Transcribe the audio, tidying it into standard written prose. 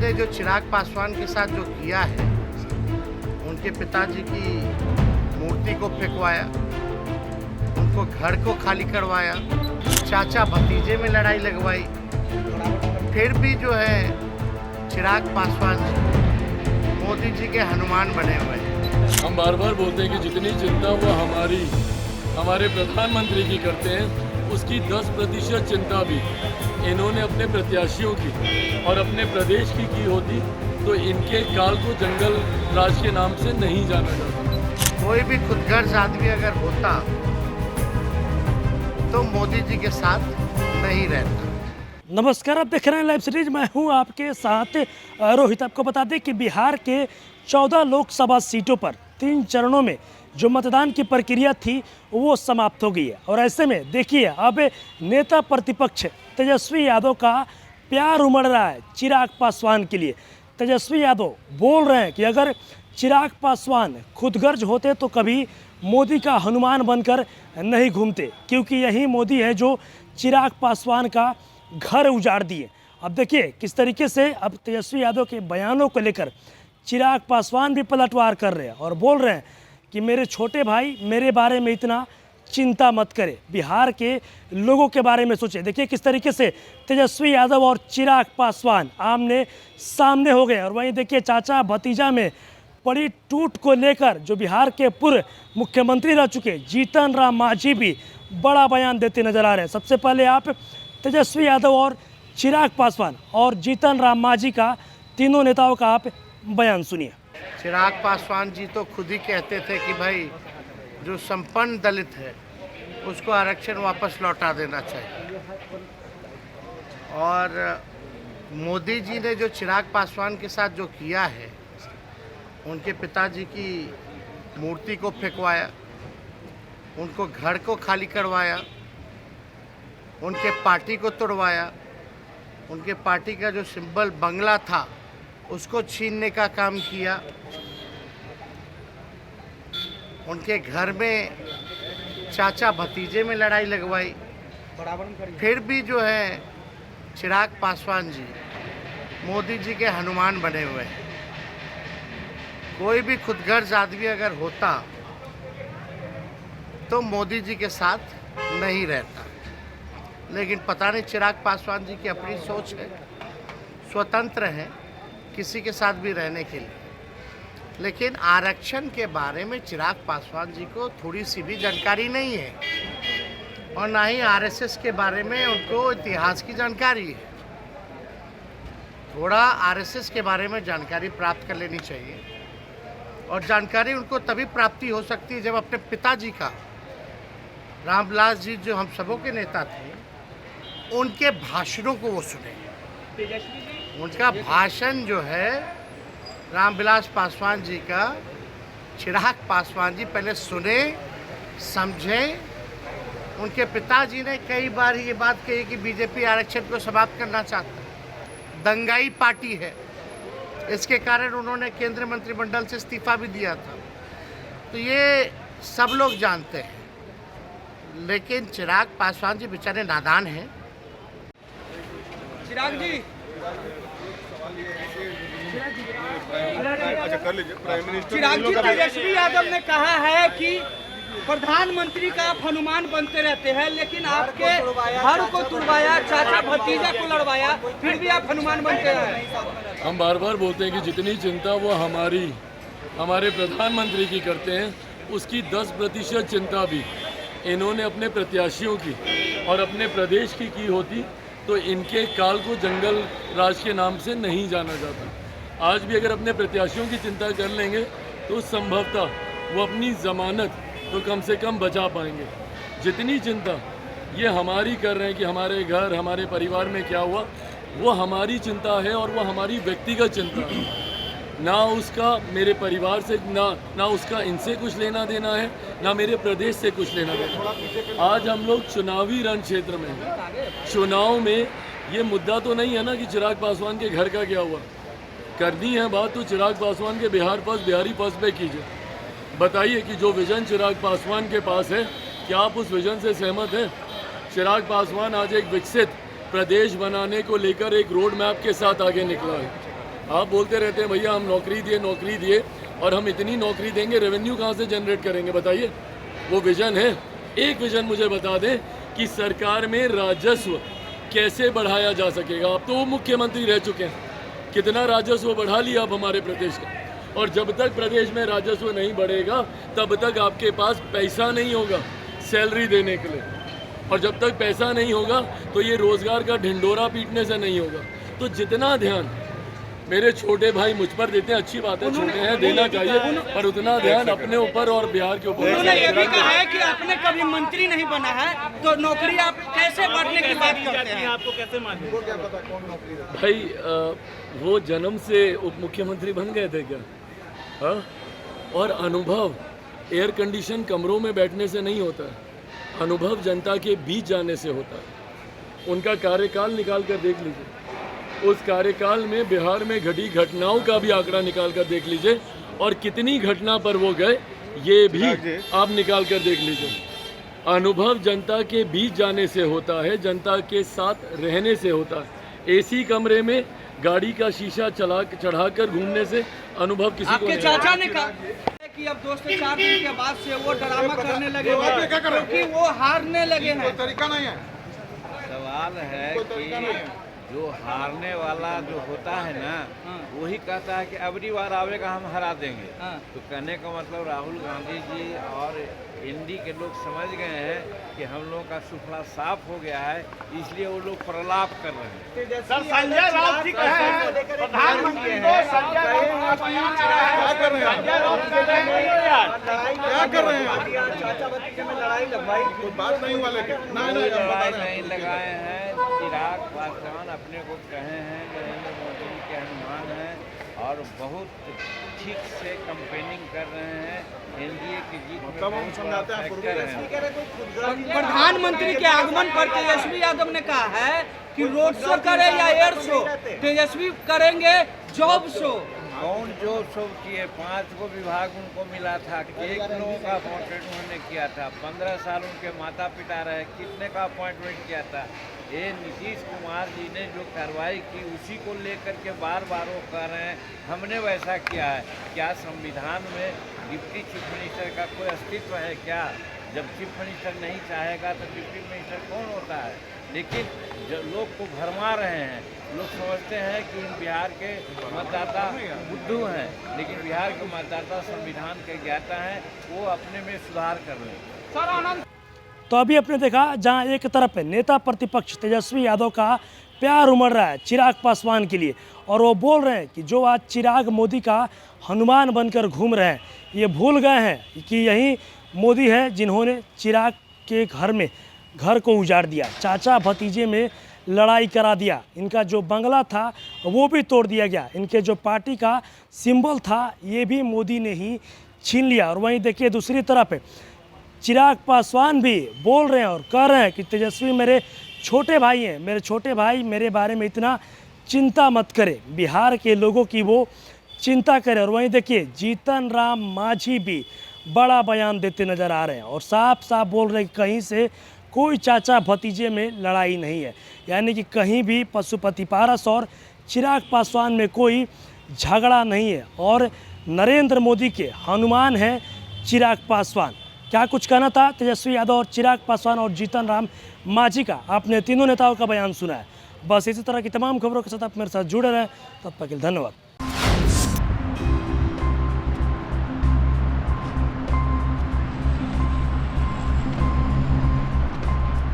ने जो चिराग पासवान के साथ जो किया है, उनके पिताजी की मूर्ति को फेंकवाया, उनको घर को खाली करवाया, चाचा भतीजे में लड़ाई लगवाई, फिर भी जो है चिराग पासवान जी मोदी जी के हनुमान बने हुए हैं। हम बार बार बोलते हैं कि जितनी चिंता वो हमारे प्रधानमंत्री की करते हैं, उसकी 10% चिंता भी इन्होंने अपने प्रत्याशियों की और अपने प्रदेश की होती तो इनके काल को जंगल राज के नाम से नहीं जाना जाता। कोई भी खुदगर्ज आदमी अगर होता तो मोदी जी के साथ नहीं रहता। नमस्कार, आप देख रहे हैं लाइव सीरीज। मैं हूं आपके साथ रोहित। आपको बता दें कि बिहार के 14 लोकसभा सीटों पर 3 चरणों में जो मतदान की प्रक्रिया थी वो समाप्त हो गई है। और ऐसे में देखिए, अब नेता प्रतिपक्ष तेजस्वी यादव का प्यार उमड़ रहा है चिराग पासवान के लिए। तेजस्वी यादव बोल रहे हैं कि अगर चिराग पासवान खुदगर्ज होते तो कभी मोदी का हनुमान बनकर नहीं घूमते, क्योंकि यही मोदी है जो चिराग पासवान का घर उजाड़ दिए। अब देखिए किस तरीके से अब तेजस्वी यादव के बयानों को लेकर चिराग पासवान भी पलटवार कर रहे हैं और बोल रहे हैं कि मेरे छोटे भाई मेरे बारे में इतना चिंता मत करे, बिहार के लोगों के बारे में सोचे। देखिए किस तरीके से तेजस्वी यादव और चिराग पासवान आमने सामने हो गए। और वहीं देखिए चाचा भतीजा में पड़ी टूट को लेकर जो बिहार के पूर्व मुख्यमंत्री रह चुके जीतन राम मांझी भी बड़ा बयान देते नजर आ रहे हैं। सबसे पहले आप तेजस्वी यादव और चिराग पासवान और जीतन राम मांझी का, तीनों नेताओं का आप बयान सुनिए। चिराग पासवान जी तो खुद ही कहते थे कि भाई जो संपन्न दलित है उसको आरक्षण वापस लौटा देना चाहिए। और मोदी जी ने जो चिराग पासवान के साथ जो किया है, उनके पिताजी की मूर्ति को फेंकवाया, उनको घर को खाली करवाया, उनके पार्टी को तोड़वाया, उनके पार्टी का जो सिंबल बंगला था उसको छीनने का काम किया, उनके घर में चाचा भतीजे में लड़ाई लगवाई, फिर भी जो है चिराग पासवान जी मोदी जी के हनुमान बने हुए हैं। कोई भी खुदगर्ज आदमी अगर होता तो मोदी जी के साथ नहीं रहता। लेकिन पता नहीं चिराग पासवान जी की अपनी सोच है, स्वतंत्र हैं किसी के साथ भी रहने के लिए। लेकिन आरक्षण के बारे में चिराग पासवान जी को थोड़ी सी भी जानकारी नहीं है, और ना ही आरएसएस के बारे में उनको इतिहास की जानकारी है। थोड़ा आरएसएस के बारे में जानकारी प्राप्त कर लेनी चाहिए, और जानकारी उनको तभी प्राप्ति हो सकती है जब अपने पिताजी का, रामविलास जी जो हम सबों के नेता थे, उनके भाषणों को वो सुने। उनका भाषण जो है रामविलास पासवान जी का, चिराग पासवान जी पहले सुने, समझें। उनके पिताजी ने कई बार ये बात कही कि बीजेपी आरक्षण को समाप्त करना चाहता है, दंगाई पार्टी है। इसके कारण उन्होंने केंद्रीय मंत्रिमंडल से इस्तीफा भी दिया था। तो ये सब लोग जानते हैं। लेकिन चिराग पासवान जी बेचारे नादान हैं। चिराग जी, चिराग जी, तेजस्वी यादव ने कहा है कि प्रधानमंत्री का आप हनुमान बनते रहते हैं, लेकिन आपके घर को तुड़वाया, चाचा भतीजा को लड़वाया, फिर भी आप हनुमान बनते रहे। हम बार बार बोलते हैं कि जितनी चिंता वो हमारे प्रधानमंत्री की करते हैं, उसकी 10% चिंता भी इन्होंने अपने प्रत्याशियों की और अपने प्रदेश की होती तो इनके काल को जंगल राज के नाम से नहीं जाना जाता। आज भी अगर अपने प्रत्याशियों की चिंता कर लेंगे तो संभवतः वो अपनी ज़मानत तो कम से कम बचा पाएंगे। जितनी चिंता ये हमारी कर रहे हैं कि हमारे घर, हमारे परिवार में क्या हुआ, वो हमारी चिंता है और वो हमारी व्यक्तिगत चिंता है। ना उसका मेरे परिवार से, ना उसका इनसे कुछ लेना देना है, ना मेरे प्रदेश से कुछ लेना देना है। आज हम लोग चुनावी रण क्षेत्र में हैं। चुनाव में ये मुद्दा तो नहीं है ना कि चिराग पासवान के घर का क्या हुआ। करनी है बात तो चिराग पासवान के बिहार फर्स्ट, बिहारी फर्स्ट पे कीजिए। बताइए कि जो विजन चिराग पासवान के पास है, क्या आप उस विजन से सहमत हैं? चिराग पासवान आज एक विकसित प्रदेश बनाने को लेकर एक रोड मैप के साथ आगे निकला है। आप बोलते रहते हैं भैया हम नौकरी दिए और हम इतनी नौकरी देंगे, रेवेन्यू कहाँ से जनरेट करेंगे बताइए? वो विजन है? एक विजन मुझे बता दें कि सरकार में राजस्व कैसे बढ़ाया जा सकेगा। अब तो वो मुख्यमंत्री रह चुके हैं, कितना राजस्व बढ़ा लिया अब हमारे प्रदेश का। और जब तक प्रदेश में राजस्व नहीं बढ़ेगा तब तक आपके पास पैसा नहीं होगा सैलरी देने के लिए, और जब तक पैसा नहीं होगा तो ये रोजगार का ढिंडोरा पीटने से नहीं होगा। तो जितना ध्यान मेरे छोटे भाई मुझ पर देते हैं, अच्छी बात है, छोटे हैं देना चाहिए, पर उतना ध्यान अपने ऊपर और बिहार के ऊपर। उन्होंने ये भी कहा है कि आपने कभी मंत्री नहीं बना है तो नौकरी आप कैसे बढ़ने की बात करते हैं? आपको कैसे मालूम? भाई वो जन्म से उप मुख्यमंत्री बन गए थे क्या? हाँ? और अनुभव एयर कंडीशन कमरों में बैठने से नहीं होता है, अनुभव जनता के बीच जाने से होता है। उनका कार्यकाल निकाल कर देख लीजिए, उस कार्यकाल में बिहार में घटी घटनाओं का भी आंकड़ा निकाल कर देख लीजिए, और कितनी घटना पर वो गए ये भी आप निकाल कर देख लीजिए। अनुभव जनता के बीच जाने से होता है, जनता के साथ रहने से होता है। एसी कमरे में गाड़ी का शीशा चढ़ाकर घूमने से अनुभव किसी को आपके नहीं। चाचा ने कहा कि अब 2 से 4 दिन के बाद से वो ड्रामा करने लगे हैं क्योंकि वो हारने लगे हैं। तरीका नहीं है। सवाल है कि जो हारने वाला जो होता है ना, वही कहता है कि अबरी बार आवेगा हम हरा देंगे। तो कहने का मतलब राहुल गांधी जी और एनडी के लोग समझ गए हैं कि हम लोगों का सुफला साफ हो गया है, इसलिए वो लोग प्रलाप कर रहे हैं। सर संजय राउत जी कहे हैं प्रधानमंत्री को संजय राउत क्या कर रहे हैं? क्या कर रहे हैं? चाचा भतीजे में लड़ाई लगवाई, कोई बात नहीं हुआ, लेकिन लड़ाई नहीं लगाए हैं। चिराग पासवान अपने को कहे हैं नरेंद्र मोदी जी के हनुमान हैं और बहुत ठीक से कंपेनिंग कर रहे हैं। एनडीए की जीत में बहुत बड़ा फैक्टर है। प्रधानमंत्री के आगमन पर तेजस्वी यादव ने कहा है कि रोड शो करे या एयर शो, तेजस्वी करेंगे जॉब शो। कौन जॉब शो किए? 5 गो विभाग उनको मिला था, 1 लोगों का अपॉइंटमेंट उन्होंने किया था। 15 साल उनके माता पिता रहे, कितने का अपॉइंटमेंट किया था? ये नीतीश कुमार जी ने जो कार्रवाई की उसी को लेकर के बार बार वो कह रहे हैं हमने वैसा किया है। क्या संविधान में डिप्टी चीफ मिनिस्टर का कोई अस्तित्व है क्या? जब चीफ मिनिस्टर नहीं चाहेगा तो डिप्टी मिनिस्टर कौन होता है? लेकिन जो लोग को भरमा रहे हैं, लोग समझते हैं कि बिहार के मतदाता बुद्धू हैं, लेकिन बिहार के मतदाता संविधान के ज्ञाता हैं, वो अपने में सुधार कर रहे हैं। तो अभी आपने देखा जहां एक तरफ नेता प्रतिपक्ष तेजस्वी यादव का प्यार उमड़ रहा है चिराग पासवान के लिए, और वो बोल रहे हैं कि जो आज चिराग मोदी का हनुमान बनकर घूम रहे हैं, ये भूल गए हैं कि यही मोदी है जिन्होंने चिराग के घर को उजाड़ दिया, चाचा भतीजे में लड़ाई करा दिया, इनका जो बंगला था वो भी तोड़ दिया गया, इनके जो पार्टी का सिंबल था ये भी मोदी ने ही छीन लिया। और वहीं देखिए दूसरी तरफ चिराग पासवान भी बोल रहे हैं और कह रहे हैं कि तेजस्वी मेरे छोटे भाई हैं, मेरे छोटे भाई मेरे बारे में इतना चिंता मत करे, बिहार के लोगों की वो चिंता करे। और वहीं देखिए जीतन राम मांझी भी बड़ा बयान देते नज़र आ रहे हैं और साफ साफ बोल रहे हैं कि कहीं से कोई चाचा भतीजे में लड़ाई नहीं है, यानी कि कहीं भी पशुपति पारस और चिराग पासवान में कोई झगड़ा नहीं है और नरेंद्र मोदी के हनुमान हैं चिराग पासवान। क्या कुछ कहना था तेजस्वी यादव और चिराग पासवान और जीतन राम मांझी का? आपने तीनों नेताओं का बयान सुना है। बस इसी तरह की तमाम खबरों के साथ आप मेरे साथ जुड़े रहें, तब तक के लिए धन्यवाद।